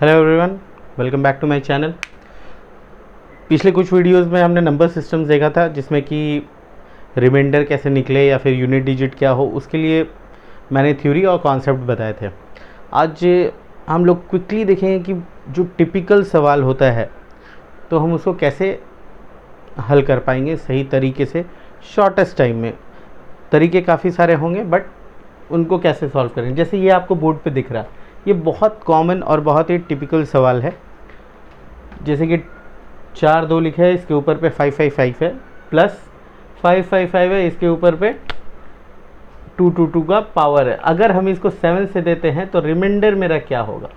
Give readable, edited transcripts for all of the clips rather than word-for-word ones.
Hello everyone, welcome back to my channel. पिछले कुछ videos में हमने नंबर सिस्टम्स देखा था, जिसमें कि रिमाइंडर कैसे निकले या फिर यूनिट डिजिट क्या हो, उसके लिए मैंने थ्योरी और कॉन्सेप्ट बताए थे। आज हम लोग क्विकली देखेंगे कि जो टिपिकल सवाल होता है तो हम उसको कैसे हल कर पाएंगे सही तरीके से, शॉर्टेस्ट टाइम में। तरीके काफ़ी सारे होंगे बट उनको कैसे सॉल्व करेंगे। जैसे ये आपको बोर्ड पे दिख रहा है, ये बहुत कॉमन और बहुत ही टिपिकल सवाल है। जैसे कि 4 2 लिखा है, इसके ऊपर पे 555 है, प्लस 555 है, इसके ऊपर पे 222 का पावर है। अगर हम इसको 7 से देते हैं तो रिमाइंडर मेरा क्या होगा।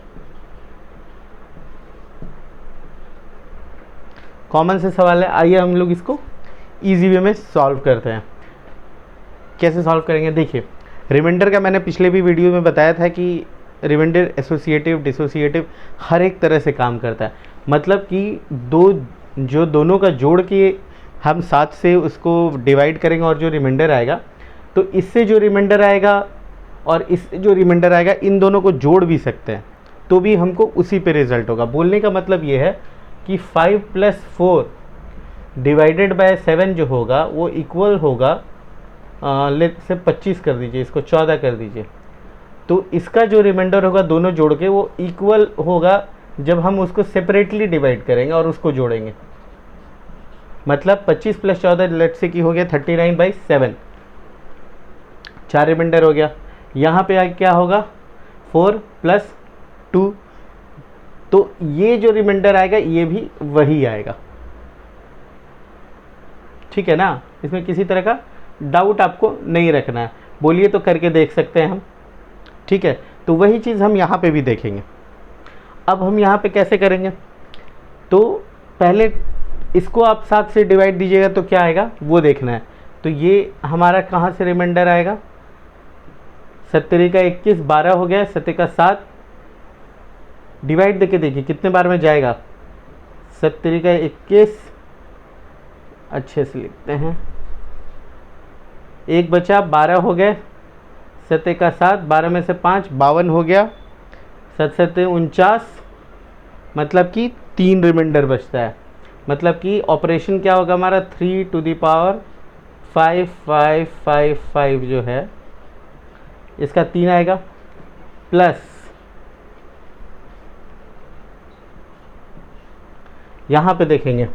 कॉमन से सवाल है, आइए हम लोग इसको इजी वे में सॉल्व करते हैं। कैसे सॉल्व करेंगे, देखिए रिमाइंडर का मैंने पिछले भी वीडियो में बताया था कि रिमाइंडर एसोसिएटिव डिसोसिएटिव हर एक तरह से काम करता है। मतलब कि दोनों का जोड़ के हम 7 से उसको डिवाइड करेंगे और जो रिमाइंडर आएगा, तो इससे जो रिमाइंडर आएगा और इससे जो रिमाइंडर आएगा, इन दोनों को जोड़ भी सकते हैं तो भी हमको उसी पे रिजल्ट होगा। बोलने का मतलब ये है कि 5 + 4 डिवाइडेड बाय 7 जो होगा वो इक्वल होगा, लेट से 25 कर दीजिए, इसको 14 कर दीजिए, तो इसका जो रिमाइंडर होगा दोनों जोड़ के वो इक्वल होगा जब हम उसको सेपरेटली डिवाइड करेंगे और उसको जोड़ेंगे। मतलब 25 + 14 लेट से की हो गया 39/7, 4 रिमाइंडर हो गया। यहाँ पे आगे क्या होगा, 4 + 2, तो ये जो रिमाइंडर आएगा ये भी वही आएगा। ठीक है ना, इसमें किसी तरह का डाउट आपको नहीं रखना है। बोलिए तो करके देख सकते हैं हम। ठीक है, तो वही चीज़ हम यहाँ पे भी देखेंगे। अब हम यहाँ पे कैसे करेंगे, तो पहले इसको आप 7 से डिवाइड दीजिएगा तो क्या आएगा वो देखना है। तो ये हमारा कहाँ से रिमाइंडर आएगा, 70 का 21, 12 हो गया, 70 का 7, डिवाइड देके देखिए कितने बार में जाएगा। 70 का 21 अच्छे से लिखते हैं, एक बचा, 12 हो गए, 70 का 7, 12 में से 5, 52 हो गया, 7 7 49, मतलब कि 3 रिमाइंडर बचता है। मतलब कि ऑपरेशन क्या होगा हमारा, 3⁵5555 जो है इसका 3 आएगा, प्लस यहाँ पे देखेंगे,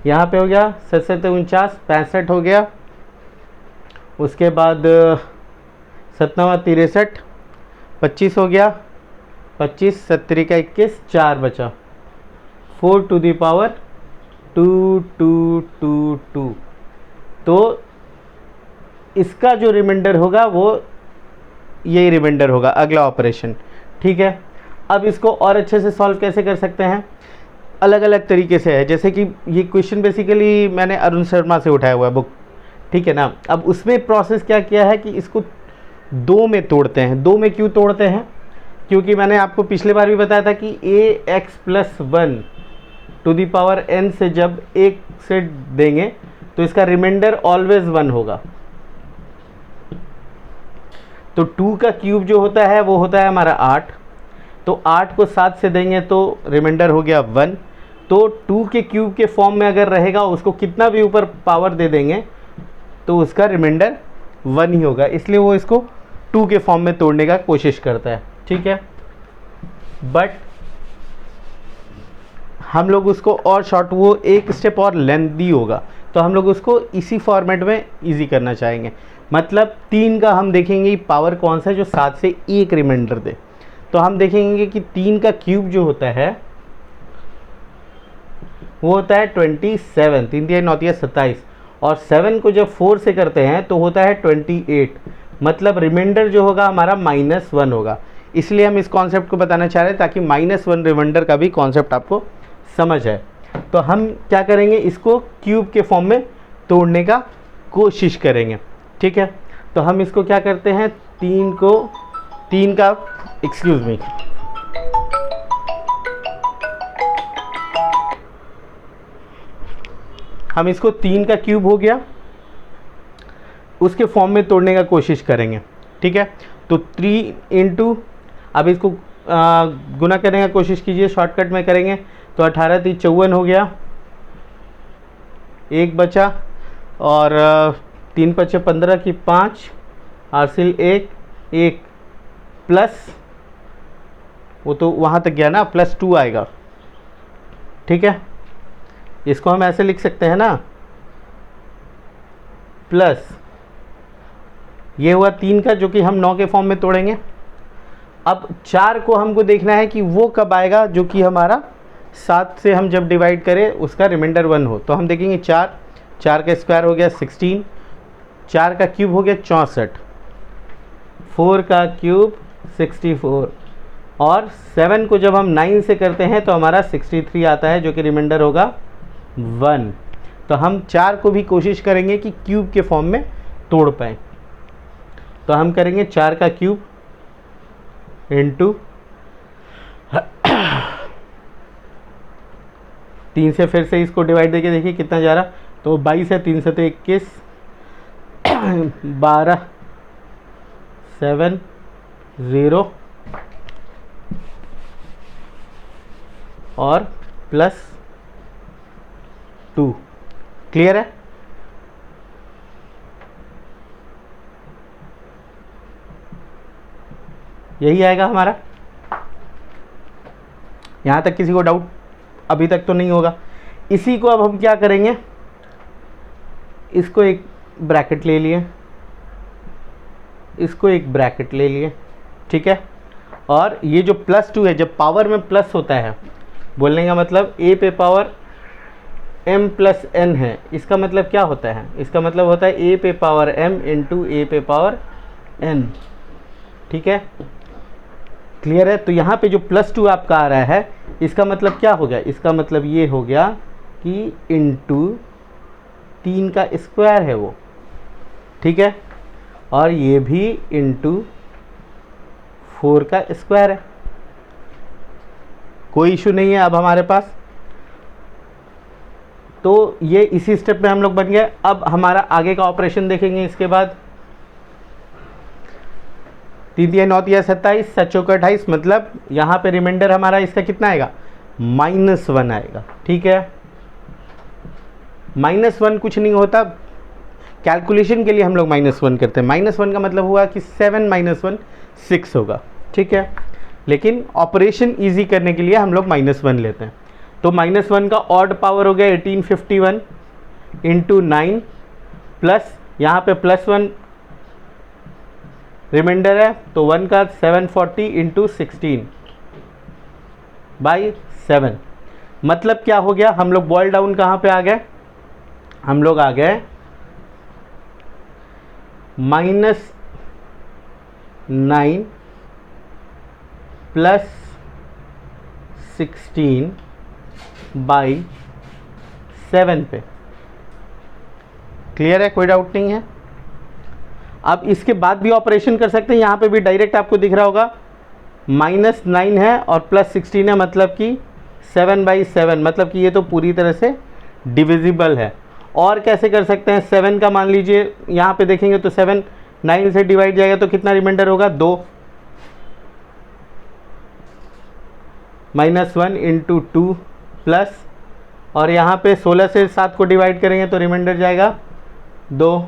यहाँ पे हो गया 7 7 49, 65 हो गया, उसके बाद 7 9 63, 25 हो गया, 25, 70 का 21, 4 बचा, 4⁵2222। तो इसका जो रिमाइंडर होगा वो यही रिमाइंडर होगा, अगला ऑपरेशन। ठीक है, अब इसको और अच्छे से सॉल्व कैसे कर सकते हैं, अलग अलग तरीके से है। जैसे कि ये क्वेश्चन बेसिकली मैंने अरुण शर्मा से उठाया हुआ है बुक, ठीक है ना। अब उसमें प्रोसेस क्या किया है कि इसको 2 में तोड़ते हैं। 2 में क्यों तोड़ते हैं, क्योंकि मैंने आपको पिछले बार भी बताया था कि ax + 1 to the power n से जब 1 से देंगे तो इसका रिमाइंडर ऑलवेज 1 होगा। तो 2 का क्यूब जो होता है वो होता है हमारा 8, तो 8 को 7 से देंगे तो रिमाइंडर हो गया 1। तो 2 के क्यूब के फॉर्म में अगर रहेगा, उसको कितना भी ऊपर पावर दे देंगे तो उसका रिमाइंडर 1 ही होगा, इसलिए वो इसको 2 के फॉर्म में तोड़ने का कोशिश करता है। ठीक है, बट हम लोग उसको और शॉर्ट, वो एक स्टेप और लेंथी होगा, तो हम लोग उसको इसी फॉर्मेट में इजी करना चाहेंगे। मतलब 3 का हम देखेंगे पावर कौन सा है जो 7 से एक रिमाइंडर दे। तो हम देखेंगे कि 3 का क्यूब जो होता है वो होता है 27, 3 3 9 27, और 7 को जब 4 से करते हैं तो होता है 28। मतलब रिमाइंडर जो होगा हमारा -1 होगा। इसलिए हम इस कॉन्सेप्ट को बताना चाह रहे हैं ताकि -1 रिमाइंडर का भी कॉन्सेप्ट आपको समझ आए। तो हम क्या करेंगे, इसको क्यूब के फॉर्म में तोड़ने का कोशिश करेंगे। ठीक है, तो हम इसको क्या करते हैं, 3 का एक्सक्यूज मी, हम इसको 3 का क्यूब हो गया उसके फॉर्म में तोड़ने का कोशिश करेंगे। ठीक है, तो 3 × अब इसको गुना करने का कोशिश कीजिए, शॉर्टकट में करेंगे तो 18 3 54 हो गया, एक बचा, और 3 5 15 की 5, हासिल 1 1 प्लस, वो तो वहाँ तक गया ना, +2 आएगा। ठीक है, इसको हम ऐसे लिख सकते हैं ना, प्लस ये हुआ 3 का जो कि हम 9 के फॉर्म में तोड़ेंगे। अब 4 को हमको देखना है कि वो कब आएगा जो कि हमारा 7 से हम जब डिवाइड करें उसका रिमाइंडर 1 हो। तो हम देखेंगे 4 4 का स्क्वायर हो गया 16, 4 का क्यूब हो गया 64, 4 का क्यूब 64, और 7 को जब हम 9 से करते हैं तो हमारा 63 आता है जो कि रिमाइंडर होगा 1। तो हम 4 को भी कोशिश करेंगे कि क्यूब के फॉर्म में तोड़ पाएँ। तो हम करेंगे 4 का क्यूब इंटू 3 से फिर से इसको डिवाइड देके देखिए कितना जा रहा, तो 22 है, 3 से तो 21, 12 7 0 और +2। क्लियर है? यही आएगा हमारा। यहाँ तक किसी को डाउट अभी तक तो नहीं होगा। इसी को अब हम क्या करेंगे, इसको एक ब्रैकेट ले लिए, इसको एक ब्रैकेट ले लिए, ठीक है। और ये जो +2 है, जब पावर में प्लस होता है, बोलने का मतलब a पे पावर m + n है, इसका मतलब क्या होता है, इसका मतलब होता है a पे पावर m इंटू a पे पावर n। ठीक है, क्लियर है? तो यहाँ पे जो +2 आपका आ रहा है, इसका मतलब क्या हो गया, इसका मतलब ये हो गया कि इंटू 3 का स्क्वायर है वो, ठीक है, और ये भी इंटू 4 का स्क्वायर है। कोई इशू नहीं है अब हमारे पास। तो ये इसी स्टेप में हम लोग बन गए। अब हमारा आगे का ऑपरेशन देखेंगे इसके बाद। 3 3 9 3 27, 7 चौका 28, मतलब यहाँ पे रिमाइंडर हमारा इसका कितना आएगा, -1 आएगा। ठीक है, -1 कुछ नहीं होता, कैलकुलेशन के लिए हम लोग -1 करते हैं। -1 का मतलब हुआ कि 7 - 1 6 होगा। ठीक है, लेकिन ऑपरेशन इजी करने के लिए हम लोग -1 लेते हैं। तो -1 का ऑड पावर हो गया 1851 इंटू 9, प्लस यहाँ पे +1 रिमाइंडर है, तो 1 का 740 इंटू 16/7। मतलब क्या हो गया, हम लोग बॉयल डाउन कहाँ पे आ गए, हम लोग आ गए -9 + 16/7 पे। क्लियर है, कोई डाउट नहीं है। अब इसके बाद भी ऑपरेशन कर सकते हैं, यहाँ पे भी डायरेक्ट आपको दिख रहा होगा -9 है और +16 है, मतलब कि 7/7, मतलब कि ये तो पूरी तरह से डिविजिबल है। और कैसे कर सकते हैं, 7 का मान लीजिए यहाँ पे देखेंगे तो 7 9 से डिवाइड जाएगा तो कितना रिमाइंडर होगा, 2, -1 इंटू 2 प्लस, और यहाँ पे 16 से 7 को डिवाइड करेंगे तो रिमाइंडर जाएगा 2,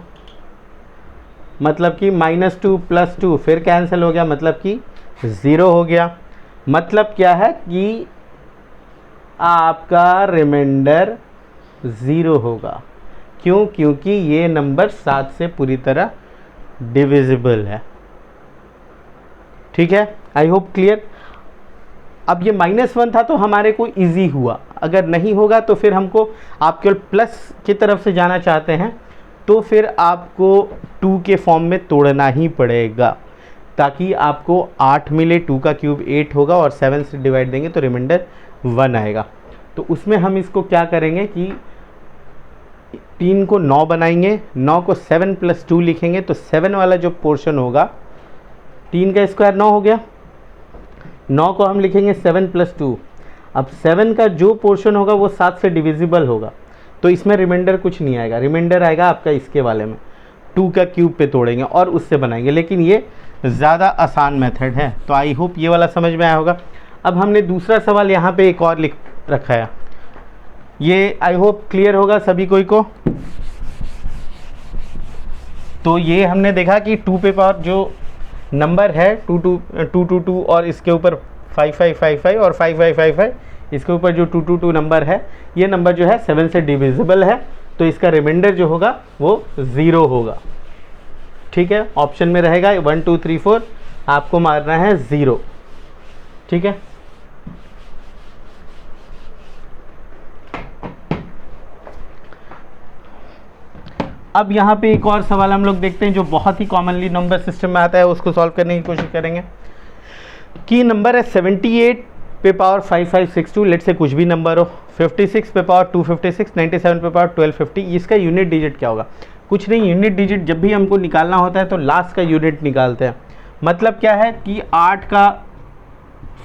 मतलब कि -2 + 2 फिर कैंसिल हो गया, मतलब कि 0 हो गया। मतलब क्या है कि आपका रिमाइंडर 0 होगा। क्यों? क्योंकि ये नंबर 7 से पूरी तरह डिविजिबल है। ठीक है, आई होप क्लियर। अब ये -1 था तो हमारे को इजी हुआ, अगर नहीं होगा तो फिर हमको, आप केवल प्लस की तरफ से जाना चाहते हैं तो फिर आपको 2 के फॉर्म में तोड़ना ही पड़ेगा, ताकि आपको 8 मिले। 2 का क्यूब 8 होगा और 7 से डिवाइड देंगे तो रिमाइंडर 1 आएगा। तो उसमें हम इसको क्या करेंगे कि 3 को 9 बनाएंगे, 9 को 7 + 2 लिखेंगे, तो 7 वाला जो पोर्शन होगा, 3 का स्क्वायर 9 हो गया, 9 को हम लिखेंगे 7 + 2। अब 7 का जो पोर्शन होगा वो 7 से डिविजिबल होगा, तो इसमें रिमाइंडर कुछ नहीं आएगा। रिमाइंडर आएगा आपका इसके वाले में, 2 का क्यूब पे तोड़ेंगे और उससे बनाएंगे। लेकिन ये ज़्यादा आसान मेथड है। तो आई होप ये वाला समझ में आया होगा। अब हमने दूसरा सवाल यहाँ पे एक और लिख रखा है, ये आई होप क्लियर होगा सभी कोई को। तो ये हमने देखा कि 2 पे पावर जो नंबर है 222 और इसके ऊपर 5555 और 5555, इसके ऊपर जो 222 नंबर है, ये नंबर जो है 7 से डिविजिबल है, तो इसका रिमाइंडर जो होगा वो 0 होगा। ठीक है, ऑप्शन में रहेगा 1 2 3 4, आपको मारना है 0। ठीक है, अब यहाँ पे एक और सवाल हम लोग देखते हैं जो बहुत ही कॉमनली नंबर सिस्टम में आता है, उसको सॉल्व करने की कोशिश करेंगे। की नंबर है 78 पे पावर 5562, लेट से कुछ भी नंबर हो, 56 पे पावर 256, 97 पे पावर 1250, इसका यूनिट डिजिट क्या होगा? कुछ नहीं, यूनिट डिजिट जब भी हमको निकालना होता है तो लास्ट का यूनिट निकालते हैं। मतलब क्या है कि 8 का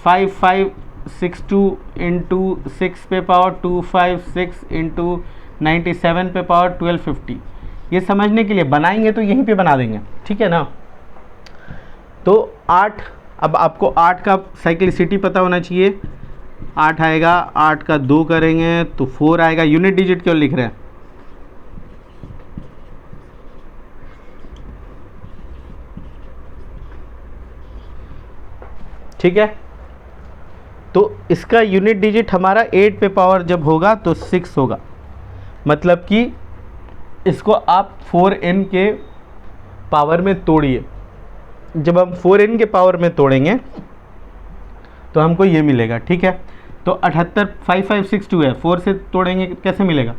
5562 इंटू 6 पे पावर 256 इंटू 97 पे पावर 1250, ये समझने के लिए बनाएंगे तो यहीं पे बना देंगे, ठीक है ना। तो 8, अब आपको 8 का साइक्लिसिटी पता होना चाहिए, 8 आएगा, 8 का 2 करेंगे तो 4 आएगा। यूनिट डिजिट क्यों लिख रहे हैं? ठीक है, तो इसका यूनिट डिजिट हमारा 8 पे पावर जब होगा तो 6 होगा। मतलब कि इसको आप 4n के पावर में तोड़िए। जब हम 4n के पावर में तोड़ेंगे तो हमको ये मिलेगा। ठीक है, तो 78 5562 है, 4 से तोड़ेंगे कैसे मिलेगा?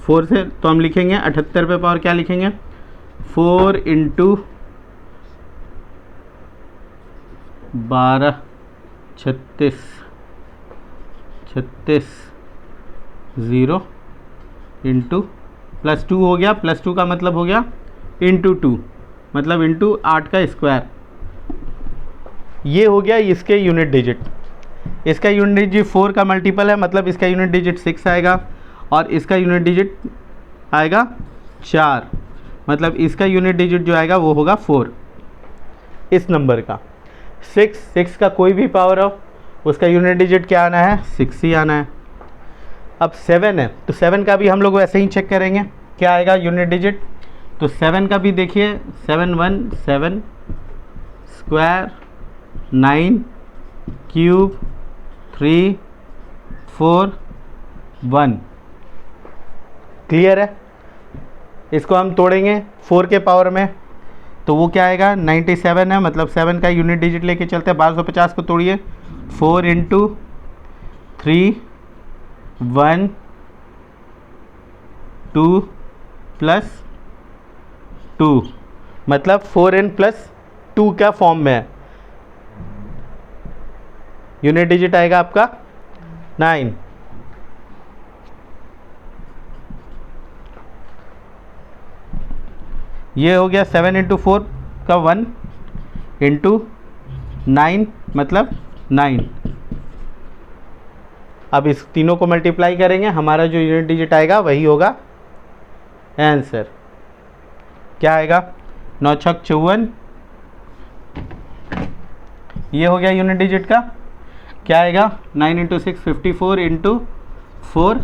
4 से तो हम लिखेंगे 78 पे पावर क्या लिखेंगे? 4 इंटू 12 36 0 इंटू +2 हो गया, +2 का मतलब हो गया इंटू 2, मतलब इंटू 8 का स्क्वायर। ये हो गया इसके यूनिट डिजिट। इसका यूनिट डिजिट 4 का मल्टीपल है, मतलब इसका यूनिट डिजिट 6 आएगा, और इसका यूनिट डिजिट आएगा 4, मतलब इसका यूनिट डिजिट जो आएगा वो होगा 4। इस नंबर का 6 का कोई भी पावर हो, उसका यूनिट डिजिट क्या आना है? 6 ही आना है। अब 7 है तो 7 का भी हम लोग वैसे ही चेक करेंगे क्या आएगा यूनिट डिजिट। तो 7 का भी देखिए, 7 1 7 स्क्वायर 9 क्यूब 3 4 1। क्लियर है? इसको हम तोड़ेंगे 4 के पावर में तो वो क्या आएगा? 97 है, मतलब 7 का यूनिट डिजिट लेके चलते हैं। 1250 को तोड़िए, 4 इंटू 3 1 2 प्लस 2, मतलब 4n प्लस 2 का फॉर्म में है। यूनिट डिजिट आएगा आपका 9। ये हो गया 7 इंटू 4 का 1 इंटू 9, मतलब 9। अब इस तीनों को मल्टीप्लाई करेंगे, हमारा जो यूनिट डिजिट आएगा वही होगा आंसर। क्या आएगा? 9 छक 54, ये हो गया यूनिट डिजिट का। क्या आएगा? 9 इंटू 6 54 इंटू 4,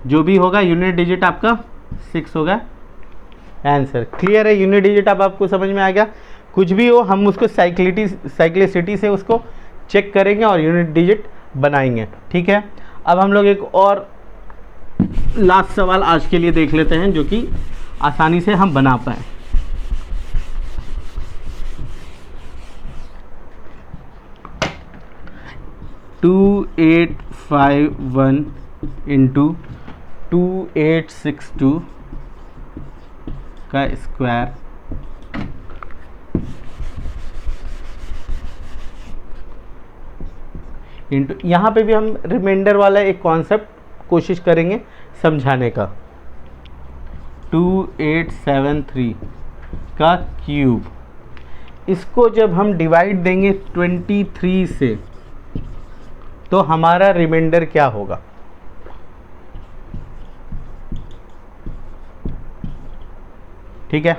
जो भी होगा यूनिट डिजिट आपका 6 होगा आंसर। क्लियर है? यूनिट डिजिट अब आपको समझ में आ गया। कुछ भी हो हम उसको साइक्लिसिटी से उसको चेक करेंगे और यूनिट डिजिट बनाएंगे। ठीक है, अब हम लोग एक और लास्ट सवाल आज के लिए देख लेते हैं जो कि आसानी से हम बना पाए। टू 2851 इंटू 2862 का स्क्वायर इंटू, यहाँ पे भी हम रिमाइंडर वाला एक कॉन्सेप्ट कोशिश करेंगे समझाने का। 2873 का क्यूब, इसको जब हम डिवाइड देंगे 23 से तो हमारा रिमाइंडर क्या होगा? ठीक है,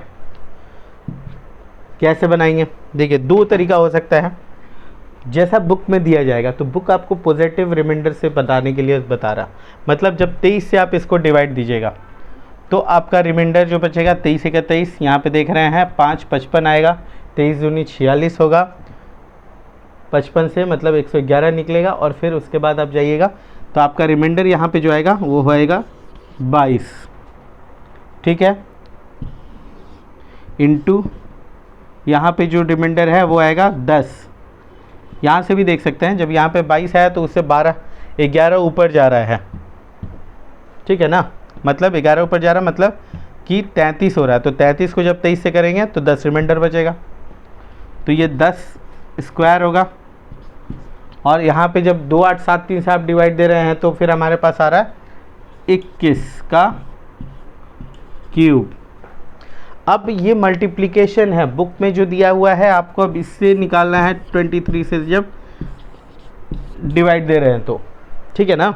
कैसे बनाएंगे? देखिए, दो तरीका हो सकता है। जैसा बुक में दिया जाएगा, तो बुक आपको पॉजिटिव रिमाइंडर से बताने के लिए बता रहा, मतलब जब 23 से आप इसको डिवाइड दीजिएगा तो आपका रिमाइंडर जो बचेगा 23 का 23, यहाँ पे देख रहे हैं 5 55 आएगा, 23 दूनी 46 होगा, 55 से मतलब 111 निकलेगा। और फिर उसके बाद आप जाइएगा तो आपका रिमाइंडर यहाँ पे जो आएगा वो होएगा 22, ठीक है, इंटू यहाँ पे जो रिमाइंडर है वो आएगा 10। यहाँ से भी देख सकते हैं, जब यहाँ पे 22 आया तो उससे 11 ऊपर जा रहा है, ठीक है ना, मतलब 11 ऊपर जा रहा है, मतलब कि 33 हो रहा है। तो 33 को जब 23 से करेंगे तो 10 रिमाइंडर बचेगा, तो ये 10 स्क्वायर होगा। और यहाँ पे जब 2 8 7 3 से आप डिवाइड दे रहे हैं तो फिर हमारे पास आ रहा है 21 का क्यूब। अब ये मल्टीप्लिकेशन है, बुक में जो दिया हुआ है आपको अब इससे निकालना है 23 से जब डिवाइड दे रहे हैं तो, ठीक है ना।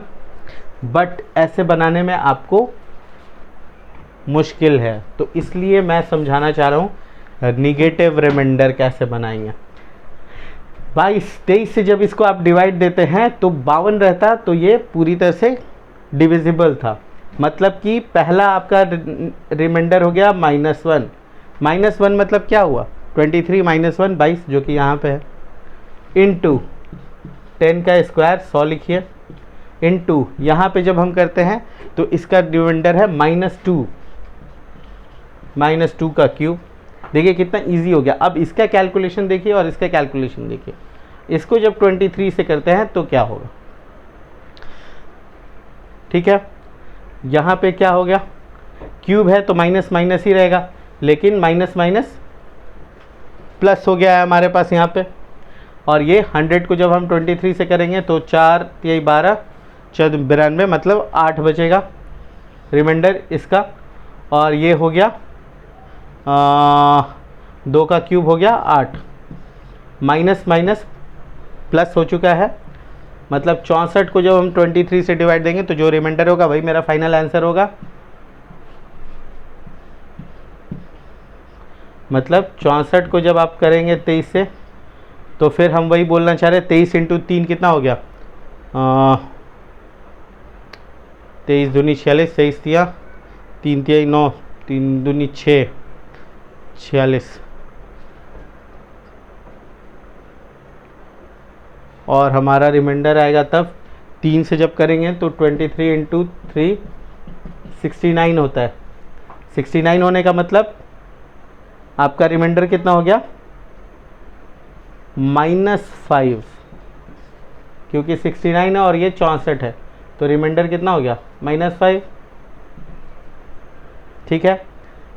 बट ऐसे बनाने में आपको मुश्किल है, तो इसलिए मैं समझाना चाह रहा हूँ निगेटिव रिमाइंडर कैसे बनाएंगे। 23 से जब इसको आप डिवाइड देते हैं तो 52 रहता, तो ये पूरी तरह से डिविजिबल था, मतलब कि पहला आपका रिमाइंडर हो गया -1। -1 मतलब क्या हुआ, 23 -1 22, जो कि यहाँ पे है, इंटू 10 का स्क्वायर 100 लिखिए, इंटू यहाँ पे जब हम करते हैं तो इसका रिमाइंडर है -2 का क्यूब। देखिए कितना इजी हो गया। अब इसका कैलकुलेशन देखिए और इसका कैलकुलेशन देखिए, इसको जब 23 से करते हैं तो क्या होगा, ठीक है, यहाँ पे क्या हो गया, क्यूब है तो माइनस माइनस ही रहेगा, लेकिन माइनस माइनस प्लस हो गया है हमारे पास यहाँ पे। और ये 100 को जब हम 23 से करेंगे तो 4 3 12 92, मतलब 8 बचेगा रिमाइंडर इसका। और ये हो गया 2 का क्यूब हो गया 8, माइनस माइनस प्लस हो चुका है, मतलब 64 को जब हम 23 से डिवाइड देंगे तो जो रिमाइंडर होगा वही मेरा फाइनल आंसर होगा। मतलब 64 को जब आप करेंगे 23 से तो फिर हम वही बोलना चाह रहे हैं, 23 इंटू 3 कितना हो गया, 23 दूनी 46, 23 दिया 3 तिया 9, 3 दूनी 6, 46। और हमारा रिमाइंडर आएगा तब 3 से जब करेंगे तो 23 इंटू 3 69 होता है। 69 होने का मतलब आपका रिमाइंडर कितना हो गया, -5, क्योंकि 69 है और ये 64 है, तो रिमाइंडर कितना हो गया, -5, ठीक है।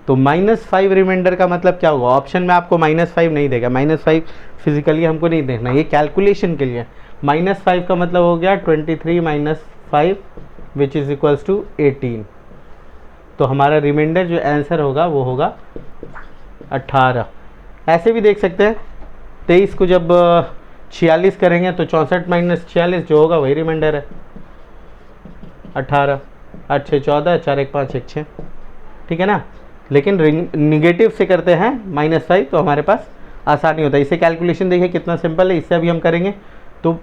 तो -5 रिमाइंडर का मतलब क्या होगा, ऑप्शन में आपको -5 नहीं देगा, -5 फिजिकली हमको नहीं देखना, ये कैलकुलेशन के लिए। -5 का मतलब हो गया 23 - 5 विच इज़ इक्वल्स टू 18। तो हमारा रिमाइंडर जो आंसर होगा वो होगा 18। ऐसे भी देख सकते हैं, 23 को जब 46 करेंगे तो 64 - 46 जो होगा वही रिमाइंडर है 18। 8 6 14, 4 1 5 1 6, ठीक है ना। लेकिन निगेटिव से करते हैं -5 तो हमारे पास आसानी होता है। इसे कैलकुलेशन देखिए कितना सिंपल है, इससे अभी हम करेंगे तो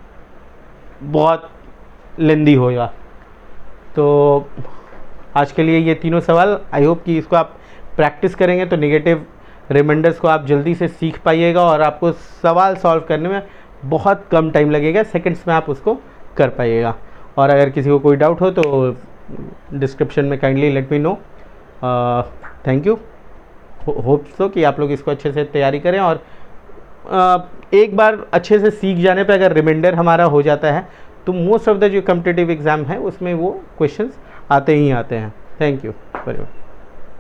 बहुत लेंदी होगा। तो आज के लिए ये तीनों सवाल, आई होप कि इसको आप प्रैक्टिस करेंगे तो निगेटिव रिमाइंडर्स को आप जल्दी से सीख पाइएगा और आपको सवाल सॉल्व करने में बहुत कम टाइम लगेगा, सेकंड्स में आप उसको कर पाइएगा। और अगर किसी को कोई डाउट हो तो डिस्क्रिप्शन में kindly let me know. Thank you, hope so कि आप लोग इसको अच्छे से तैयारी करें। और एक बार अच्छे से सीख जाने पे अगर रिमाइंडर हमारा हो जाता है तो मोस्ट ऑफ द जो कॉम्पिटिटिव एग्ज़ाम है उसमें वो क्वेश्चंस आते ही आते हैं। Thank you very much.